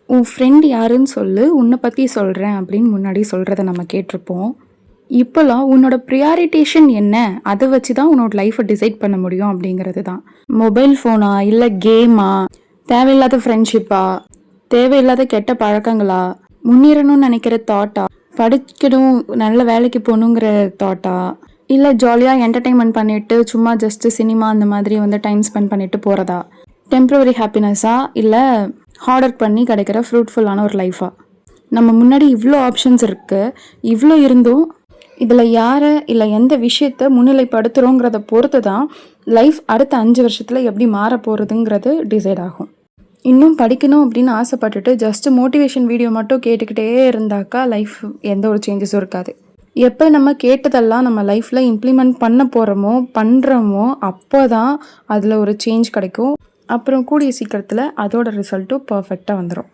உன் ஃப்ரெண்ட் யாருன்னு சொல்லு, உன்னை பற்றி சொல்கிறேன் அப்படின்னு முன்னாடி சொல்கிறத நம்ம கேட்டிருப்போம். இப்போலாம் உன்னோட ப்ரியாரிட்டேஷன் என்ன, அதை வச்சு தான் உன்னோட லைஃப்பை டிசைட் பண்ண முடியும் அப்படிங்கிறது தான். மொபைல் ஃபோனா, இல்லை கேமா, தேவையில்லாத ஃப்ரெண்ட்ஷிப்பா, தேவையில்லாத கெட்ட பழக்கங்களா, முன்னேறணும்னு நினைக்கிற தாட்டா, படிக்கணும் நல்ல வேலைக்கு போகணுங்கிற தாட்டா, இல்லை ஜாலியாக என்டர்டெயின்மெண்ட் பண்ணிவிட்டு சும்மா ஜஸ்ட்டு சினிமா அந்த மாதிரி டைம் ஸ்பெண்ட் பண்ணிவிட்டு போகிறதா, டெம்ப்ரவரி ஹாப்பினஸா, இல்லை ஹார்ட் ஒர்க் பண்ணி கிடைக்கிற ஃப்ரூட்ஃபுல்லான ஒரு லைஃபா. நம்ம முன்னாடி இவ்வளோ ஆப்ஷன்ஸ் இருக்குது. இவ்வளோ இருந்தும் இதில் யாரை இல்லை எந்த விஷயத்தை முன்னிலைப்படுத்துகிறோங்கிறத பொறுத்து தான் லைஃப் அடுத்த 5 வருஷத்தில் எப்படி மாற போகிறதுங்கிறது டிசைட் ஆகும். இன்னும் படிக்கணும் அப்படின்னு ஆசைப்பட்டுட்டு ஜஸ்ட்டு மோட்டிவேஷன் வீடியோ மட்டும் கேட்டுக்கிட்டே இருந்தாக்கா லைஃப் எந்த ஒரு சேஞ்சஸும் இருக்காது. எப்போ நம்ம கேட்டதெல்லாம் நம்ம லைஃப்பில் இம்ப்ளிமெண்ட் பண்ண பண்ணுறோமோ அப்போ தான் அதில் ஒரு சேஞ்ச் கிடைக்கும். அப்புறம் கூடிய சீக்கிரத்தில் அதோட ரிசல்ட்டும் பர்ஃபெக்டாக வந்துடும்.